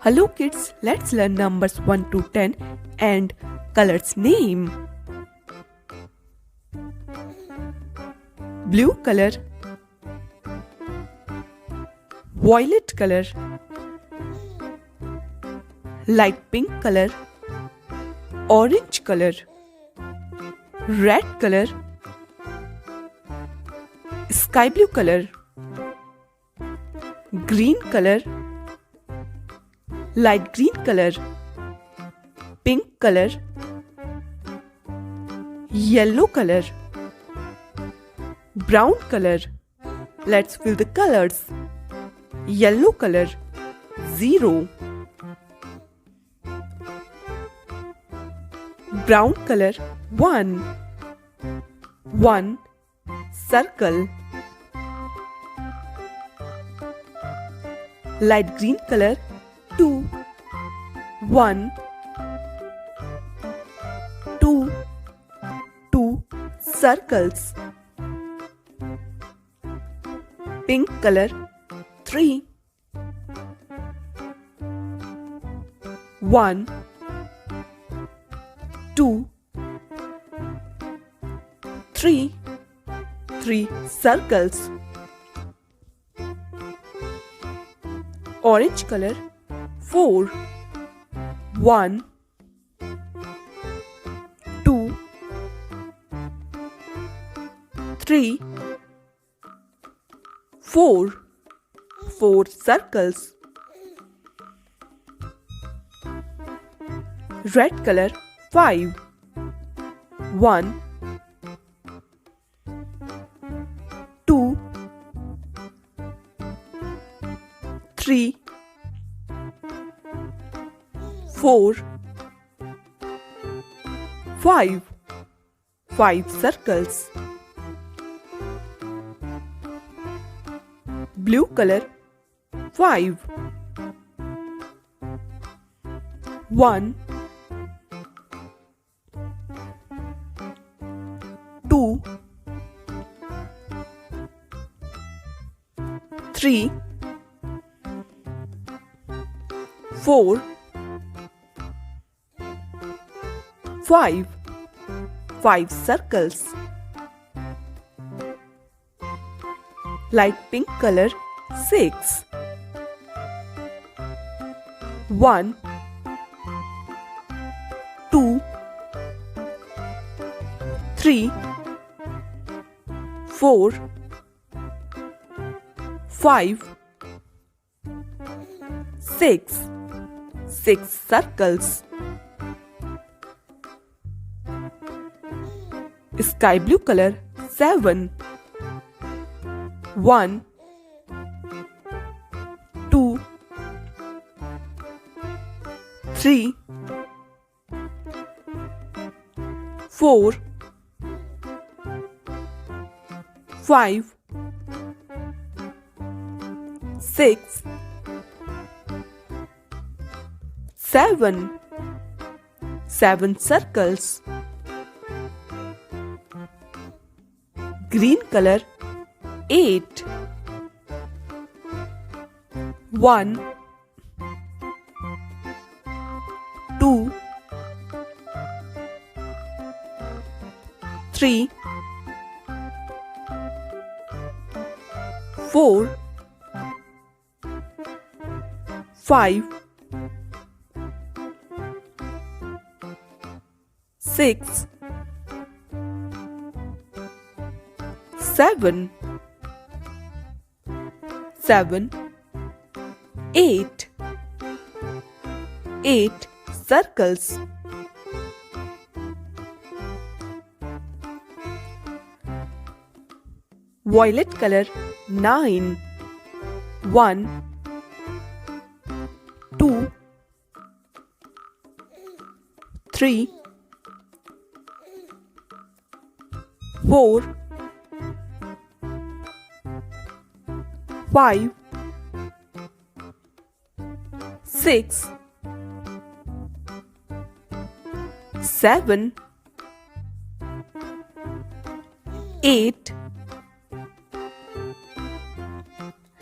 Hello kids, let's learn numbers 1 to 10 and colors name. Blue color, violet color, light pink color, orange color, red color, sky blue color, green color, light green color, pink color, yellow color, brown color. Let's fill the colors. Yellow color 0, brown color 1 circle, light green color 2 circles, pink color 3 1 2 3 circles, orange color 4 1 2 3 4 circles, red color 5 1 2 3 4 5 circles, blue color 5 1 2 3 4 5 circles, light pink color 6 1 2 3 4 5 6 circles, sky blue color 7 1 2 3 4 5 6 7 circles, green color 8 1 2 3 4 5 6 7 8 circles, violet color 9 1 2 3 4 5 6 7 8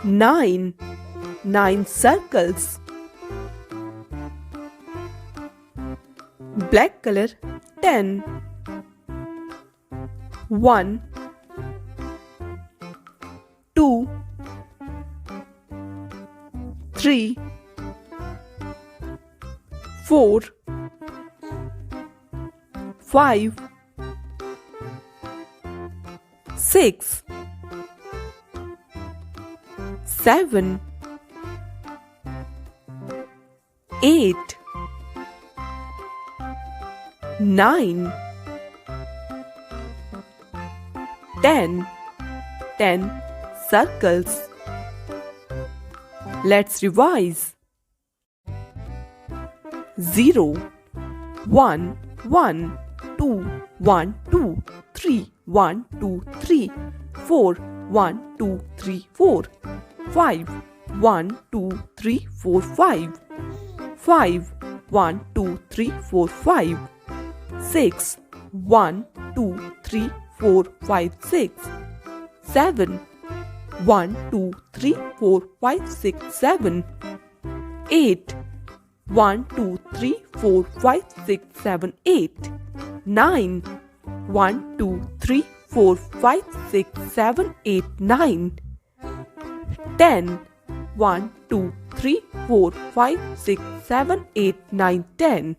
9 circles, Black color 10. 1 2 3 4 5 6 7 8 9 10 circles. Let's revise. 0 1 1 2 1 2 3 1 2 3 4 1 2 3 4 5 1 2 3 4 5 5 1 2 3 4 5 6 1 2 3 4 5 6 7 1 2 3 4 5 6 7 8 1 2 3 4 5 6 7 8 9 1 2 3 4 5 6 7 8 9 10 1 2 3 4 5 6 7 8 9 10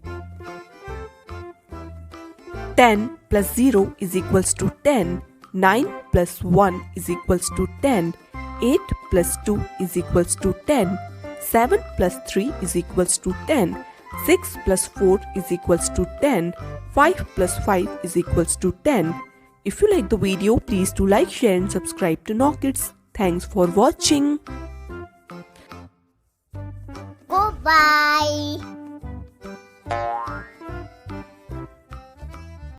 10 plus 0 is equals to 10. 9 plus 1 is equals to 10. 8 plus 2 is equals to 10. 7 plus 3 is equals to 10. 6 plus 4 is equals to 10. 5 plus 5 is equals to 10. If you like the video, please do like, share and subscribe to Knockits. Thanks for watching. Goodbye.